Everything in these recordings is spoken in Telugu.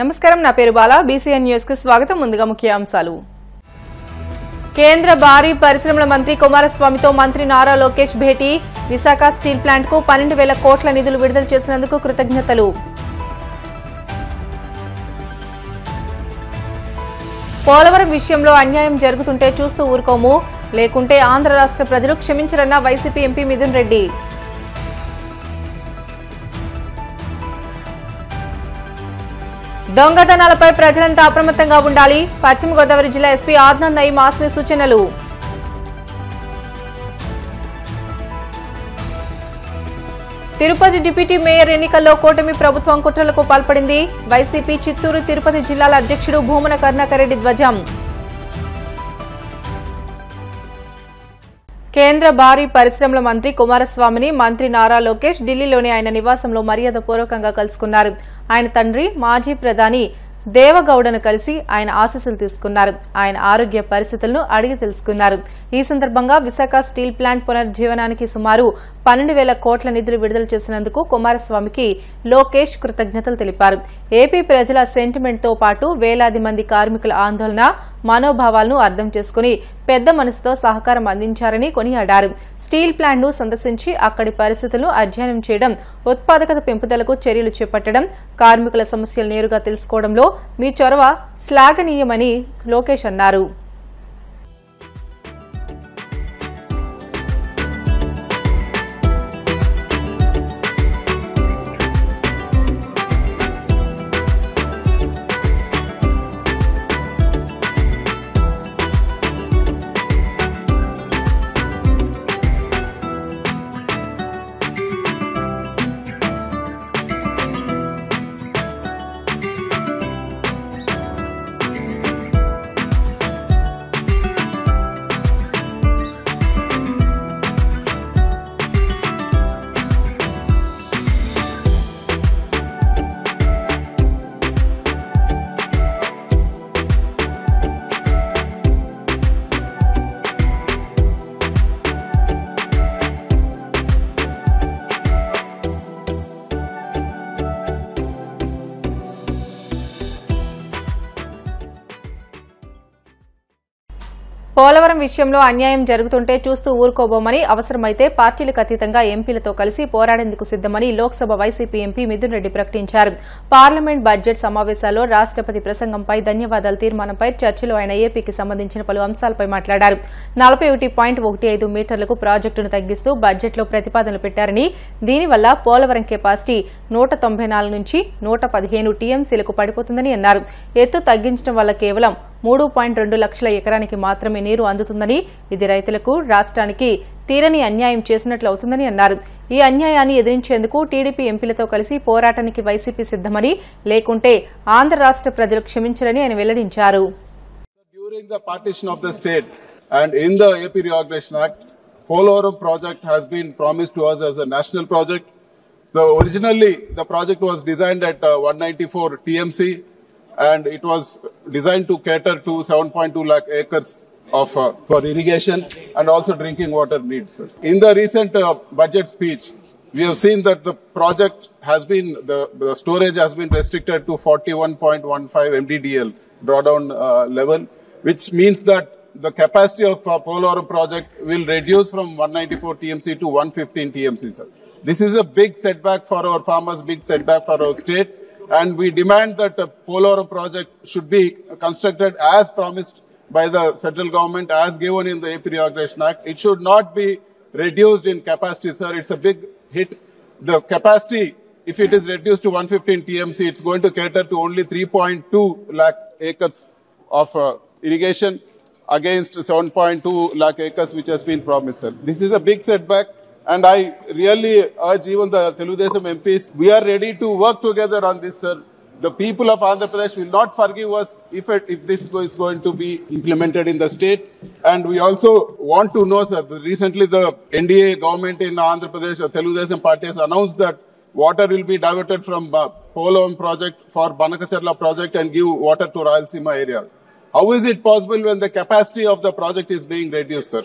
నమస్కారం, నా పేరు బాలా. బీసీఎన్ న్యూస్ కు స్వాగతం. ముందుగా ముఖ్యాంశాలు. కేంద్ర భారీ పరిశ్రమల మంత్రి కుమారస్వామితో మంత్రి నారా లోకేష్ భేటీ. విశాఖ స్టీల్ ప్లాంట్ కు 12,000 కోట్ల నిధులు విడుదల చేసినందుకు కృతజ్ఞతలు. పోలవరం విషయంలో అన్యాయం జరుగుతుంటే చూస్తూ ఊరుకోము, లేకుంటే ఆంధ్ర రాష్ట్ర ప్రజలు క్షమించరన్న వైసీపీ ఎంపీ మిథున్ రెడ్డి. దొంగతనాలపై ప్రజలంతా అప్రమత్తంగా ఉండాలి. పశ్చిమ గోదావరి జిల్లా ఎస్పీ ఆద్నంద్ నయీం ఆస్మి సూచనలు. తిరుపతి డిప్యూటీ మేయర్ ఎన్నికల్లో కూటమి ప్రభుత్వం కుట్రలకు పాల్పడింది. వైసీపీ చిత్తూరు తిరుపతి జిల్లాల అధ్యక్షుడు భూమన కరుణాకర్ రెడ్డి ధ్వజం. కేంద్ర భారీ పరిశ్రమల మంత్రి కుమారస్వామిని మంత్రి నారా లోకేష్ ఢిల్లీలోని ఆయన నివాసంలో మర్యాదపూర్వకంగా కలుసుకున్నారు. ఆయన తండ్రి మాజీ ప్రధాని దేవగౌడను కలిసి ఆయన ఆశీస్సులు తీసుకున్నారు. ఆయన ఆరోగ్య పరిస్థితులను అడిగి తెలుసుకున్నారు. ఈ సందర్భంగా విశాఖ స్టీల్ ప్లాంట్ పునర్జీవనానికి సుమారు 12,000 కోట్ల నిధులు విడుదల చేసినందుకు కుమారస్వామికి లోకేష్ కృతజ్ఞతలు తెలిపారు. ఏపీ ప్రజల సెంటిమెంట్ తో పాటు వేలాది మంది కార్మికుల ఆందోళన మనోభావాలను అర్థం చేసుకుని పెద్ద మనసుతో సహకారం అందించారని కొనియాడారు. స్టీల్ ప్లాంట్ ను సందర్శించి అక్కడి పరిస్థితులను అధ్యయనం చేయడం, ఉత్పాదకత పెంపుదలకు చర్యలు చేపట్టడం, కార్మికుల సమస్యలు నేరుగా తెలుసుకోవడంలో మీ చొరవ శ్లాఘనీయమని లోకేష్ అన్నారు. పోలవరం విషయంలో అన్యాయం జరుగుతుంటే చూస్తూ ఊరుకోబోమని, అవసరమైతే పార్టీలకు అతీతంగా ఎంపీలతో కలిసి పోరాడేందుకు సిద్దమని లోక్సభ వైసీపీ ఎంపీ మిథున్ రెడ్డి ప్రకటించారు. పార్లమెంట్ బడ్జెట్ సమావేశాల్లో రాష్టపతి ప్రసంగంపై ధన్యవాదాల తీర్మానంపై చర్చలో ఆయన ఏపీకి సంబంధించిన పలు అంశాలపై మాట్లాడారు. 41.15 మీటర్లకు ప్రాజెక్టును తగ్గిస్తూ బడ్జెట్లో ప్రతిపాదనలు పెట్టారని, దీనివల్ల పోలవరం కెపాసిటీ 194 నుంచి 115 టీఎంసీలకు పడిపోతుందని అన్నారు. ఎత్తు తగ్గించడం వల్ల కేవలం 3.2 లక్షల ఎకరానికి మాత్రమే నీరు అందుతుందని, ఇది రైతులకు, రాష్ట్రానికి తీరని అన్యాయం చేసినట్లు అవుతుందని అన్నారు. ఈ అన్యాయాన్ని ఎదిరించేందుకు టీడీపీ ఎంపీలతో కలిసి పోరాటానికి వైసీపీ సిద్దమని, లేకుంటే ఆంధ్ర రాష్ట్ర ప్రజలు క్షమించరని ఆయన వెల్లడించారు. During the partition of the state and in the AP Reorganization Act, Polavaram project has been promised to us as a national project. So originally the project was designed at 194 TMC. And it was designed to cater to 7.2 lakh acres of for irrigation and also drinking water needs. In the recent budget speech, we have seen that the project has been, the storage has been restricted to 41.15 MDDL drawdown level, which means that the capacity of Polavaram project will reduce from 194 TMC to 115 TMC. Sir. This is a big setback for our farmers, big setback for our state. And we demand that the Polavaram project should be constructed as promised by the central government, as given in the AP Reorganization Act. It should not be reduced in capacity, sir. It's a big hit. The capacity, if it is reduced to 115 TMC, it's going to cater to only 3.2 lakh acres of irrigation against 7.2 lakh acres which has been promised, sir. This is a big setback. And I really urge even the Teludesam MPs, we are ready to work together on this, sir. The people of Andhra Pradesh will not forgive us if this is going to be implemented in the state. And we also want to know, sir, recently the NDA government in Andhra Pradesh, the Teludesam party has announced that water will be diverted from Polavaram project for Banakacharla project and give water to Rayalaseema areas. How is it possible when the capacity of the project is being reduced, sir?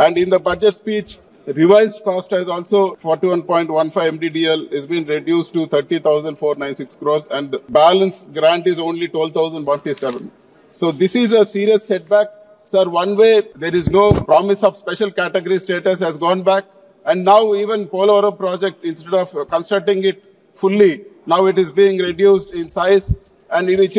And in the budget speech, revised cost has also 41.15 MDDL is been reduced to 30,496 crores and the balance grant is only 12,157. So this is a serious setback. Sir, one way there is no promise of special category status has gone back and now even Polavaram project, instead of constructing it fully, now it is being reduced in size and which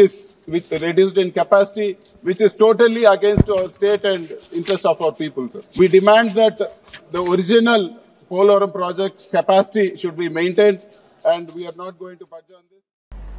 reduced in capacity, which is totally against our state and interest of our people, sir. We demand that the original Polavaram project capacity should be maintained and we are not going to budge on this.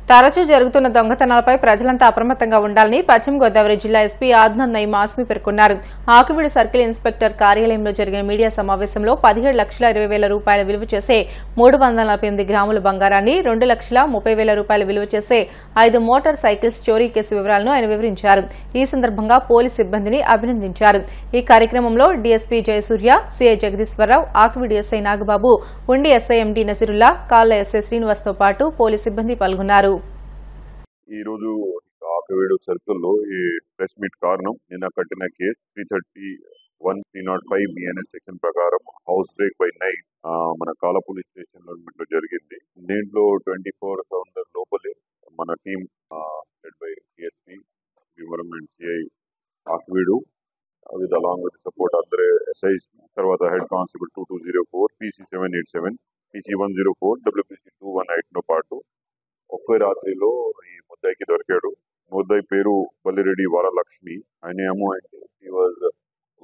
తరచూ జరుగుతున్న దొంగతనాలపై ప్రజలంతా అప్రమత్తంగా ఉండాలని పశ్చిమ గోదావరి జిల్లా ఎస్పీ ఆద్నాన్ నయీం ఆస్మి పేర్కొన్నారు. ఆకివీడు సర్కిల్ ఇన్స్పెక్టర్ కార్యాలయంలో జరిగిన మీడియా సమావేశంలో 17,20,000 రూపాయల విలువ చేసే 348 గ్రాముల బంగారాన్ని, 2,30,000 రూపాయల విలువ చేసే 5 మోటార్ సైకిల్స్ చోరీ కేసు వివరాలను ఆయన వివరించారు. ఈ సందర్భంగా పోలీసు సిబ్బందిని అభినందించారు. ఈ కార్యక్రమంలో DSP Jayasurya, CI Jagadeeswararao, Akividu SI Nagababu, Undi SI MD నజీరుల్లా, కాళ్ల ఎస్ఐ శ్రీనివాస్తో పాటు పోలీసు సిబ్బంది పాల్గొన్నారు. ఈ రోజు ఆకివీడు సర్కిల్లో ఈ ప్రెస్ మీట్ కారణం నిన్న కట్టిన కేసు 331-305 బిఎన్ఎస్ సెక్షన్ ప్రకారం హౌస్ బ్రేక్ బై నైట్ మన కాల పోలీస్ స్టేషన్ లో జరిగింది. దీంట్లో 24 లోపలే మన team led by DSP Bhimavaram and CI Akividu with along with support other SIs, తర్వాత head constable 2204, PC 787, PC 104, WPC 218 తో పాటు ఒకే రాత్రిలో ఈ ముద్దాయికి దొరికాడు. ముద్దాయి పేరు బల్లిరెడ్డి వరలక్ష్మి. ఆయన ఏమో అంటే he was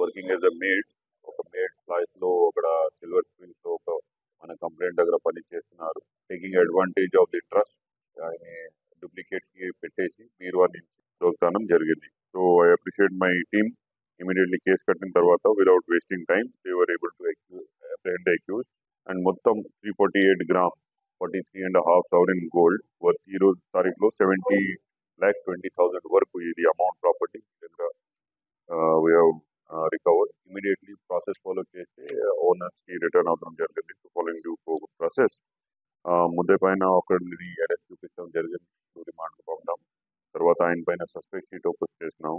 working as a made, ఒక మేడ్ క్లాస్ లో ఒక సిల్వర్ స్ప్రింగ్స్ లో ఒక మన కంప్లైంట్ దగ్గర పని చేస్తున్నారు. Taking advantage of the trust ఆయన డూప్లికేట్ కి పెట్టేసి బీరువా నుంచి దొంగతనం జరిగింది. So I appreciate my team. Immediately case కట్టిన తర్వాత without wasting time they were able to apprehend the accused and మొత్తం 348 grams 43.5 sovereign gold వర్త్ ఈ రోజు తారీఖులో 70,20,000 వరకు ఇది amount property we have recovered. Immediately process follow చేసి ఓనర్స్ కి రిటర్న్ అవడం జరిగింది. ఫాలోయింగ్ డ్యూ ప్రాసెస్ ముద్దే పైన ఒకరిని అరెస్ట్ చూపించడం జరిగింది. రిమాండ్ పంపడం తర్వాత ఆయన పైన సస్పెక్ట్ షీట్ ఓపెన్ చేసినాం.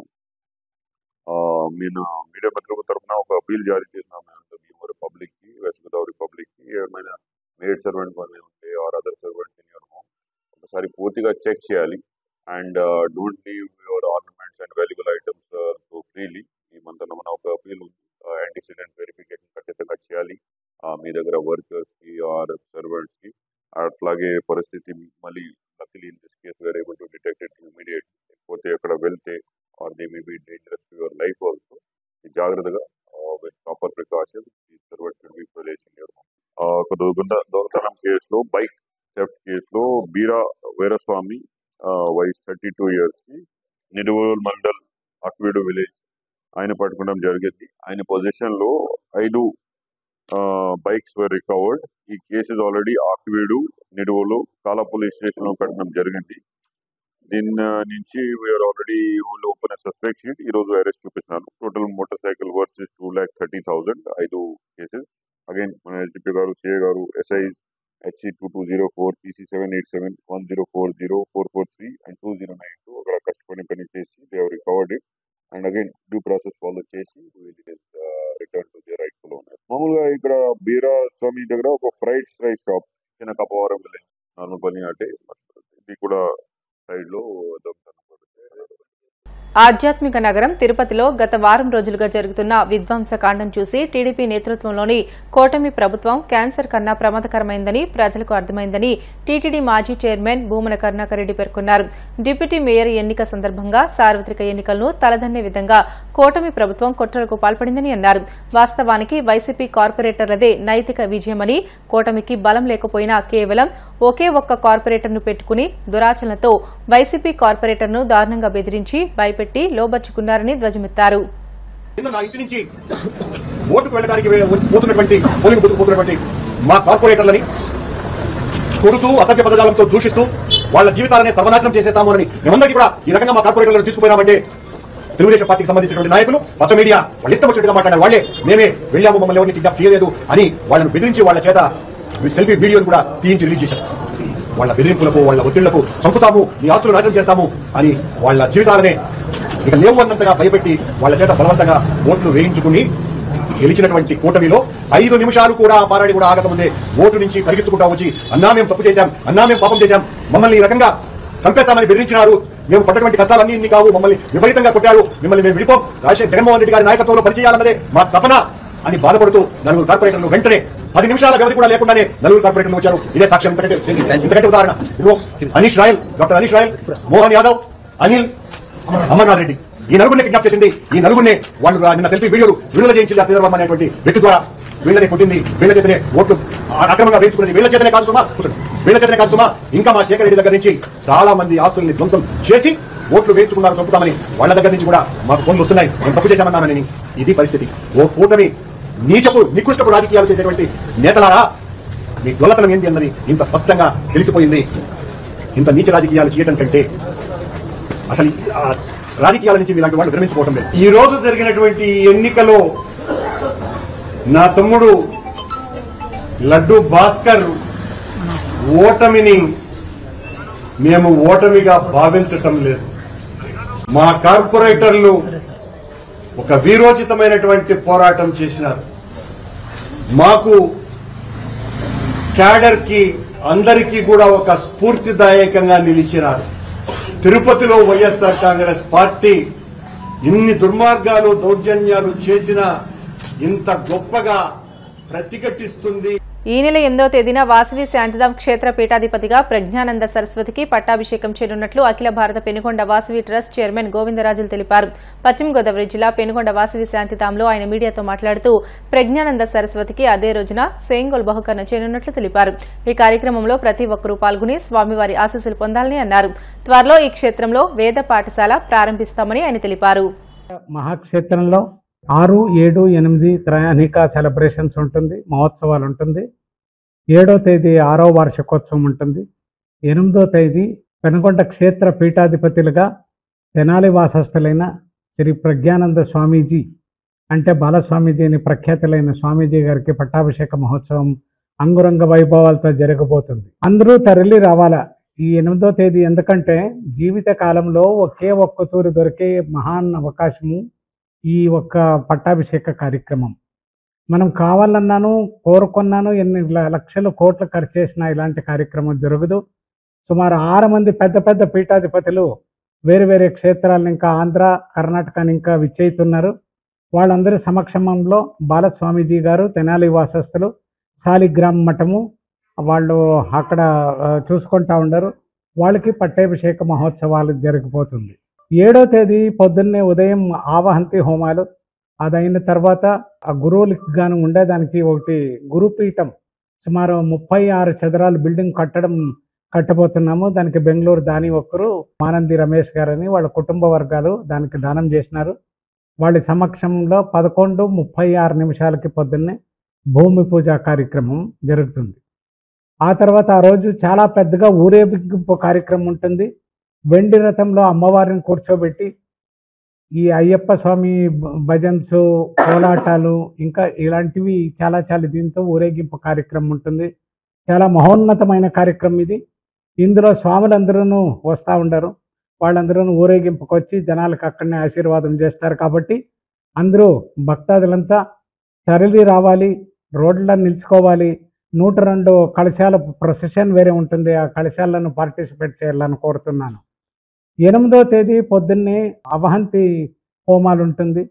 నేను మీడియా మిత్రుల తరఫున ఒక అపీల్ జారీ చేసినాం భీమవరం పబ్లిక్ కి, వెస్ట్ గోదావరి పబ్లిక్ కి. ఏమైనా మేడ్ సర్వెంట్ పని ఉంటే or other servant in your home ఒకసారి పూర్తిగా చెక్ చేయాలి and don't leave your ornaments and valuable items so freely. ఈ మంత్ మన ఒక అపీల్ ఉంది, యాంటీసిడెంట్ వెరిఫికేషన్ ఖచ్చితంగా చేయాలి మీ దగ్గర వర్కర్స్ కి ఆర్ సర్వెంట్స్ కి. అట్లాగే పరిస్థితి మళ్ళీ luckily in this case were able to detect it immediate. లేకపోతే అక్కడ వెళ్తే or they may be dangerous to your life also. జాగ్రత్తగా విత్ ప్రాపర్ ప్రికాషన్స్ ఈ servant should be placed in your home. ఒక దొంగతనం కేసులో బైక్ థెఫ్ట్ కేసులో బీరా వీరస్వామి వయసు 32 years కి నిడువోల్ మండల్ ఆకివీడు విలేజ్ ఆయన పట్టుకోవడం జరిగింది. ఆయన పొజిషన్ లో 5 బైక్స్ వర్ రికవర్డ్. ఈ కేసు ఆల్రెడీ ఆకివీడు, నిడువోలు, కాలా పోలీస్ స్టేషన్ లో కట్టడం జరిగింది. దీని నుంచి we are already open suspect sheet. ఈ రోజు అరెస్ట్ చూపిస్తున్నాను. Total motorcycle worth 2,30,000 5 cases. Again మన ఎస్డిపి గారు, సిఏ గారు, ఎస్ఐ HC 2204, PC 787, 1040, 443 and 2092 అక్కడ కష్టపడి పని చేసి they have recovered it and again due process follow చేసి return to the rightful owner. మామూలుగా ఇక్కడ బీరా స్వామి దగ్గర ఒక ఫ్రైడ్ రైస్ షాప్ చిన్న కపవరం విలేజ్ నార్మల్ పని అంటే ఇది కూడా సైడ్ లో దొంగతనం. ఆధ్యాత్మిక నగరం తిరుపతిలో గత వారం రోజులుగా జరుగుతున్న విధ్వంసకాండం చూసి టీడీపీ నేతృత్వంలోని కూటమి ప్రభుత్వం క్యాన్సర్ కన్నా ప్రమాదకరమైందని ప్రజలకు అర్థమైందని టీటీడీ మాజీ చైర్మన్ భూమన కరుణాకర్ రెడ్డి పేర్కొన్నారు. డిప్యూటీ మేయర్ ఎన్నిక సందర్భంగా సార్వత్రిక ఎన్నికలను తలదన్నే విధంగా కూటమి ప్రభుత్వం కుట్రలకు పాల్పడిందని అన్నారు. వాస్తవానికి వైసీపీ కార్పొరేటర్లదే నైతిక విజయమని, కూటమికి బలం లేకపోయినా కేవలం ఒకే ఒక్క కార్పొరేటర్ను పెట్టుకుని దురాచరణతో వైసీపీ కార్పొరేటర్ను దారుణంగా బెదిరించి భయపెట్టి లోబర్చుకున్నారని ధ్వజమెత్తారు. నా ఇంటి నుంచి ఓటుకు వెళ్ళడానికి పోతున్నటువంటి మా కార్పొరేటర్లని కొడుతూ అసభ్య పదజాలంతో దూషిస్తూ వాళ్ళ జీవితాలనే సర్వనాశనం చేసేస్తాము అని మేమందరికీ కూడా ఈ రకంగా మా కార్పొరేటర్లను తీసుకుపోయినామంటే తెలుగుదేశం పార్టీకి సంబంధించినటువంటి నాయకులు పచ్చ మీడియా వాళ్ళు ఇష్టం వచ్చినట్టుగా మాట్లాడారు. వాళ్ళే మేమే వెళ్ళాము, మమ్మల్ని ఎవరిని కిడ్నాప్ చేయలేదు అని వాళ్ళను బెదిరించి వాళ్ళ చేత సెల్ఫీ వీడియోను కూడా తీయించి రిలీజ్ చేశారు. వాళ్ళ బెదిరింపులకు, వాళ్ళ ఒత్తిళ్లకు చంపుతాము, నీ ఆస్తులు నాశనం చేస్తాము అని వాళ్ళ జీవితాలనే ఇక లేవు అన్నంతగా భయపెట్టి వాళ్ళ చేత బలవంతంగా ఓట్లు వేయించుకుని గెలిచినటువంటి కూటమిలో 5 నిమిషాలు కూడా ఆ పారాడి కూడా ఆగకముందే ఓటు నుంచి పరిగెత్తుకుంటా వచ్చి అన్నా మేము తప్పు చేశాం, అన్నా మేము పాపం చేశాం, మమ్మల్ని ఈ రకంగా చంపేస్తామని బెదిరించినారు, మేము పడ్డటువంటి కష్టాలన్నీ ఇన్ని కావు, మమ్మల్ని విపరీతంగా కొట్టారు, మిమ్మల్ని మేము విడిపోం, జగన్మోహన్ రెడ్డి గారి నాయకత్వంలో పనిచేయాలన్నదే మా తపన అని బాధపడుతూ 4 కార్పొరేటర్లు వెంటనే 10 నిమిషాల వ్యవధి కూడా లేకుండానే 4 కార్పొరేటర్లు వచ్చారు. ఇదే సాక్ష్యం. ఇంతకంటే ఉదాహరణ ఇదిగో Anish royal, doctor Anish royal, Mohan Yadav, Anil, Amarnath Reddy, ఈ నలుగురిని కిడ్నాప్ చేసింది. ఈ నలుగురిని వాళ్ళు నిన్న సెల్ఫీ వీడియోలు విడుదల చేయించింది శ్రీధర్ వర్మ అనేటువంటి వ్యక్తి ద్వారా. వీళ్ళనే కొట్టింది, వీళ్ళ చేతనే ఓట్లు అక్రమంగా వేయించుకున్నది, వీళ్ళ చేతనే కాదు సుమా, ఇంకా మా శేఖర్ రెడ్డి దగ్గర నుంచి చాలా మంది ఆస్తుల్ని ధ్వంసం చేసి ఓట్లు వేయించుకున్నారు, చంపుతామని వాళ్ళ దగ్గర నుంచి కూడా మాకు ఫోన్లు వస్తున్నాయి, మేము తప్పు చేశామన్నానని. ఇది పరిస్థితి. ఓ కూటమి నికృష్టపు రాజకీయాలు చేసేటువంటి నేతలారా, మీ దొల్లతనం ఏంటి అన్నది ఇంత స్పష్టంగా తెలిసిపోయింది. ఇంత నీచ రాజకీయాలు చేయడం కంటే అసలు రాజకీయాల నుంచి ఇలాంటి వాళ్ళు విరమించుకోవటం లేదు. ఈ రోజు జరిగినటువంటి ఎన్నికలో నా తమ్ముడు లడ్డు భాస్కర్ ఓటమిని మేము ఓటమిగా భావించటం లేదు. మా కార్పొరేటర్లు ఒక వీరోచితమైనటువంటి పోరాటం చేసినారు. మాకు క్యాడర్ కి అందరికీ కూడా ఒక స్ఫూర్తిదాయకంగా నిలిచినారు. తిరుపతిలో వైఎస్ఆర్ కాంగ్రెస్ పార్టీ ఇన్ని దుర్మార్గాలు దౌర్జన్యాలు చేసినా ఇంత గొప్పగా ప్రతిఘటిస్తుంది. ఈ నెల 8వ తేదీన వాసవి శాంతిధామ్ క్షేత్ర పీఠాధిపతిగా ప్రజ్ఞానంద సరస్వతికి పట్టాభిషేకం చేయనున్నట్లు అఖిల భారత పెనుగొండ వాసవి ట్రస్ట్ చైర్మన్ గోవిందరాజులు తెలిపారు. పశ్చిమ గోదావరి జిల్లా పెనుగొండ వాసవి శాంతిధాంలో ఆయన మీడియాతో మాట్లాడుతూ ప్రజ్ఞానంద సరస్వతికి అదే రోజున సేంగోల్ బహుకరణ చేయనున్నట్లు తెలిపారు. ఈ కార్యక్రమంలో ప్రతి ఒక్కరూ పాల్గొని స్వామివారి ఆశీస్సులు పొందాలని అన్నారు. త్వరలో ఈ క్షేత్రంలో వేద పాఠశాల ప్రారంభిస్తామని ఆయన తెలిపారు. మహాక్షేత్రంలో 6, 7, 8 త్రయాణిక సెలబ్రేషన్స్ ఉంటుంది, మహోత్సవాలు ఉంటుంది. 7వ తేదీ 6వ వార్షికోత్సవం ఉంటుంది. 8వ తేదీ పెనుగొండ క్షేత్ర పీఠాధిపతులుగా తెనాలి వాసస్థులైన శ్రీ ప్రజ్ఞానంద స్వామీజీ అంటే బాలస్వామీజీ అని ప్రఖ్యాతులైన స్వామీజీ గారికి పట్టాభిషేక మహోత్సవం అంగురంగ వైభవాలతో జరగబోతుంది. అందరూ తరలి రావాలా ఈ 8వ తేదీ. ఎందుకంటే జీవిత కాలంలో ఒకే ఒక్క తూరి దొరికే మహాన్ అవకాశము ఈ ఒక్క పట్టాభిషేక కార్యక్రమం. మనం కావాలన్నాను, కోరుకున్నాను, ఎన్ని లక్షలు కోట్లు ఖర్చు చేసినా ఇలాంటి కార్యక్రమం జరగదు. సుమారు 6 మంది పెద్ద పెద్ద పీఠాధిపతులు వేరు వేరే క్షేత్రాలను ఇంకా ఆంధ్ర, కర్ణాటకని ఇంకా విచ్చేస్తున్నారు. వాళ్ళందరి సమక్షంలో బాలస్వామీజీ గారు తెనాలి వాసస్థులు శాలిగ్రామ మఠము వాళ్ళు అక్కడ చూసుకుంటా ఉండరు. వాళ్ళకి పట్టాభిషేక మహోత్సవాలు జరిగిపోతుంది. 7వ తేదీ పొద్దున్నే ఉదయం ఆవహంతి హోమాలు, అదైన తర్వాత ఆ గురువులకి గాను ఉండేదానికి ఒకటి గురుపీఠం సుమారు 36 చదరాలు బిల్డింగ్ కట్టబోతున్నాము. దానికి బెంగళూరు దాని ఒక్కరు ఆనంది రమేష్ గారని వాళ్ళ కుటుంబ వర్గాలు దానికి దానం చేసినారు. వాళ్ళ సమక్షంలో 11:36 పొద్దున్నే భూమి పూజ కార్యక్రమం జరుగుతుంది. ఆ తర్వాత ఆ రోజు చాలా పెద్దగా ఊరేగింపు కార్యక్రమం ఉంటుంది. వెండి రథంలో అమ్మవారిని కూర్చోబెట్టి ఈ అయ్యప్ప స్వామి భజన్స్, కోలాటాలు ఇంకా ఇలాంటివి చాలా దీంతో ఊరేగింపు కార్యక్రమం ఉంటుంది. చాలా మహోన్నతమైన కార్యక్రమం ఇది. ఇందులో స్వాములందరూ వస్తూ ఉండరు. వాళ్ళందరూ ఊరేగింపుకి వచ్చి జనాలకు అక్కడనే ఆశీర్వాదం చేస్తారు. కాబట్టి అందరూ భక్తాదులంతా తరలి రావాలి, రోడ్లలో నిలుచుకోవాలి. 102 కలశాల ప్రొసెషన్ వేరే ఉంటుంది. ఆ కలశాలను పార్టిసిపేట్ చేయాలని కోరుతున్నాను. 8వ తేదీ పొద్దున్నే అవహంతి హోమాలు ఉంటుంది.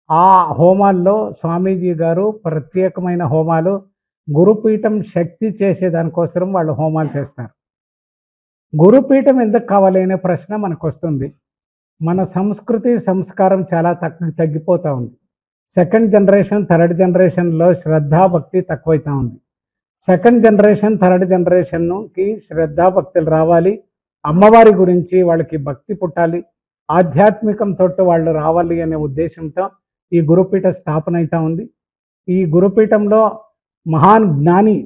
ఆ హోమాల్లో స్వామీజీ గారు ప్రత్యేకమైన హోమాలు గురుపీఠం శక్తి చేసేదానికోసం వాళ్ళు హోమాలు చేస్తారు. గురుపీఠం ఎందుకు కావాలి అనే ప్రశ్న మనకు వస్తుంది. మన సంస్కృతి సంస్కారం చాలా తగ్గిపోతూ ఉంది. 2nd జనరేషన్ 3rd జనరేషన్లో శ్రద్ధాభక్తి తక్కువైతా ఉంది. 2nd జనరేషన్ 3rd జనరేషన్కి శ్రద్ధాభక్తులు రావాలి. అమ్మవారి గురించి వాళ్ళకి భక్తి పుట్టాలి, ఆధ్యాత్మికంతో వాళ్ళు రావాలి అనే ఉద్దేశంతో ఈ గురుపీఠ స్థాపన అవుతా ఉంది. ఈ గురుపీఠంలో మహాన్ జ్ఞాని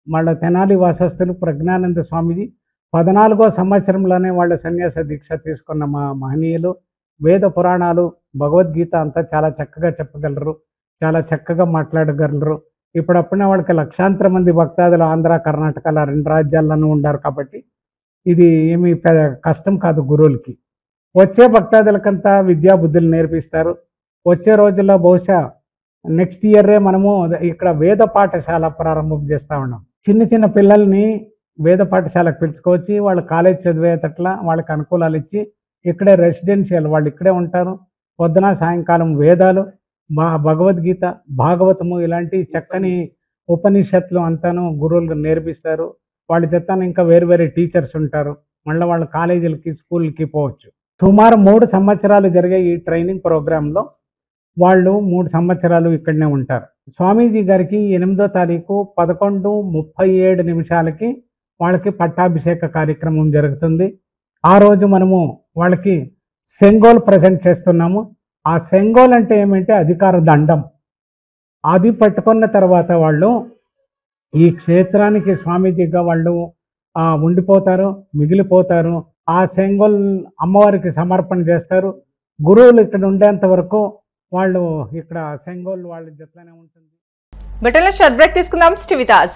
వాళ్ళ తెనాలి వాసస్థులు ప్రజ్ఞానంద స్వామీజీ 14వ సంవత్సరంలోనే వాళ్ళ సన్యాస దీక్ష తీసుకున్న మహనీయులు. వేద పురాణాలు, భగవద్గీత అంతా చాలా చక్కగా చెప్పగలరు, చాలా చక్కగా మాట్లాడగలరు. ఇప్పుడప్పుడే వాళ్ళకి లక్షాంతర మంది భక్తాదులు ఆంధ్ర, కర్ణాటకల 2 రాజ్యాల్లోనూ ఉన్నారు. కాబట్టి ఇది ఏమీ కష్టం కాదు గురువులకి. వచ్చే భక్తాదులకంతా విద్యా బుద్ధులు నేర్పిస్తారు. వచ్చే రోజుల్లో బహుశా నెక్స్ట్ ఇయరే మనము ఇక్కడ వేద పాఠశాల ప్రారంభం చేస్తూ ఉన్నాం. చిన్న చిన్న పిల్లల్ని వేద పాఠశాలకు పిలుచుకొచ్చి వాళ్ళు కాలేజ్ చదివేటట్ల వాళ్ళకి అనుకూలాలు ఇచ్చి ఇక్కడే రెసిడెన్షియల్ వాళ్ళు ఇక్కడే ఉంటారు. పొద్దున సాయంకాలం వేదాలు, భగవద్గీత, భాగవతము ఇలాంటి చక్కని ఉపనిషత్తులు అంతాను గురువులు నేర్పిస్తారు. వాళ్ళ చేత ఇంకా వేరు వేరే టీచర్స్ ఉంటారు. మళ్ళీ వాళ్ళ కాలేజీలకి స్కూల్కి పోవచ్చు. సుమారు 3 సంవత్సరాలు జరిగే ఈ ట్రైనింగ్ ప్రోగ్రాంలో వాళ్ళు 3 సంవత్సరాలు ఇక్కడనే ఉంటారు. స్వామీజీ గారికి 8వ తారీఖు 11:37 వాళ్ళకి పట్టాభిషేక కార్యక్రమం జరుగుతుంది. ఆ రోజు మనము వాళ్ళకి సెంగోల్ ప్రజెంట్ చేస్తున్నాము. ఆ సెంగోల్ అంటే ఏమంటే అధికార దండం. అది పట్టుకున్న తర్వాత వాళ్ళు ఈ క్షేత్రానికి స్వామీజీగా వాళ్ళు ఉండిపోతారు, మిగిలిపోతారు. ఆ సెంగోల్ అమ్మవారికి సమర్పణ చేస్తారు. గురువులు ఇక్కడ ఉండేంత వరకు వాళ్ళు ఇక్కడ సెంగోల్ వాళ్ళ జట్లనే ఉంటుంది. బెటర్లో షార్ట్ బ్రేక్ తీసుకుందాం. Stay with us.